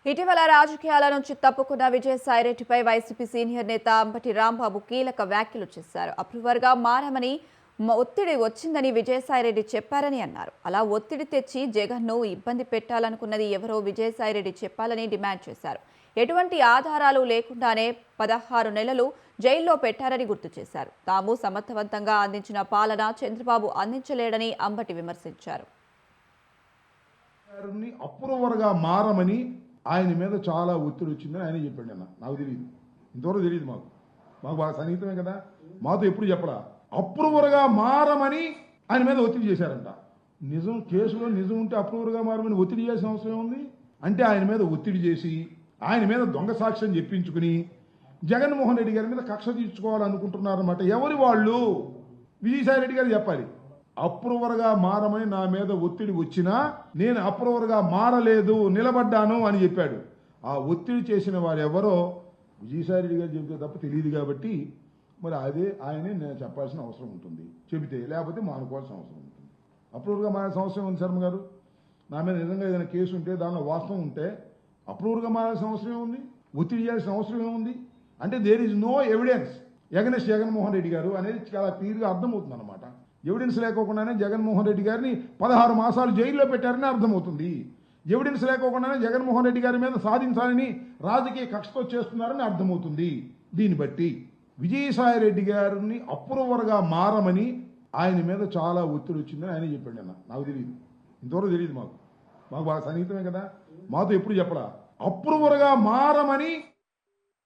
ఇటీవల రాజకీయాల నుంచి తప్పుకున్న విజయసాయిరెడ్డిపై వైసీపీ సీనియర్ నేత అంబటి రాంబాబు కీలక వ్యాఖ్యలు చేశారు. అప్రూవర్గా మారమని ఒత్తిడి వచ్చిందని విజయసాయిరెడ్డి చెప్పారని అన్నారు. అలా ఒత్తిడి తెచ్చి జగన్ను ఇబ్బంది పెట్టాలనుకున్నది ఎవరో విజయసాయిరెడ్డి చెప్పాలని డిమాండ్ చేశారు. ఎటువంటి ఆధారాలు లేకుండానే 16 నెలలు జైల్లో పెట్టారని గుర్తు చేశారు. తాము సమర్థవంతంగా అందించిన పాలన చంద్రబాబు అందించలేడని అంబటి విమర్శించారు. అప్రూవర్గా మారమని ఆయన మీద చాలా ఒత్తిడి వచ్చిందని ఆయన చెప్పండి. నాకు తెలియదు, ఇంతవరకు తెలియదు. మాకు బాగా సన్నిహితమే కదా, మాతో ఎప్పుడు చెప్పడా. అప్రూవర్గా మారమని ఆయన మీద ఒత్తిడి చేశారంట. నిజం కేసులో నిజం ఉంటే అప్రూవర్గా మారమని ఒత్తిడి చేసిన అవసరం ఉంది అంటే ఆయన మీద ఒత్తిడి చేసి ఆయన మీద దొంగ సాక్ష్యం చెప్పించుకుని జగన్మోహన్ రెడ్డి గారి మీద కక్ష తీర్చుకోవాలనుకుంటున్నారన్నమాట. ఎవరి వాళ్ళు? విజయసాయి రెడ్డి గారు చెప్పాలి. అప్రూవర్గా మారమని నా మీద ఒత్తిడి వచ్చినా నేను అప్రూవర్గా మారలేదు, నిలబడ్డాను అని చెప్పాడు. ఆ ఒత్తిడి చేసిన వారు ఎవరో విజయసాయి రెడ్డి గారు చెబితే తప్ప తెలియదు. కాబట్టి మరి అదే ఆయనే నేను చెప్పాల్సిన అవసరం ఉంటుంది. చెబితే లేకపోతే మానుకోవాల్సిన అవసరం ఉంటుంది. అప్రూవర్గా మారాల్సిన అవసరం ఉంది. శర్మ గారు, నా మీద నిజంగా ఏదైనా కేసు ఉంటే దానిలో వాస్తవం ఉంటే అప్రూవర్గా మారాల్సిన అవసరం ఏముంది? ఒత్తిడి చేయాల్సిన అవసరం ఏముంది? అంటే there is no evidence against Jaganmohan Reddy గారు అనేది చాలా క్లియర్గా అర్థమవుతుంది అనమాట. ఎవిడెన్స్ లేకోకుండానే జగన్మోహన్ రెడ్డి గారిని 16 మాసాలు జైల్లో పెట్టారని అర్థమవుతుంది. ఎవిడెన్స్ లేకోకుండానే జగన్మోహన్ రెడ్డి గారి మీద సాధించాలని రాజకీయ కక్షతో చేస్తున్నారని అర్థమవుతుంది. దీన్ని బట్టి విజయసాయి రెడ్డి గారిని అప్రూవర్గా మారమని ఆయన మీద చాలా ఒత్తిడి వచ్చిందని ఆయన చెప్పండి. నాకు తెలియదు, ఇంతవరకు తెలియదు. మాకు బాగా సన్నిహితమే కదా, మాతో ఎప్పుడు చెప్పడా. అప్రూవర్గా మారమని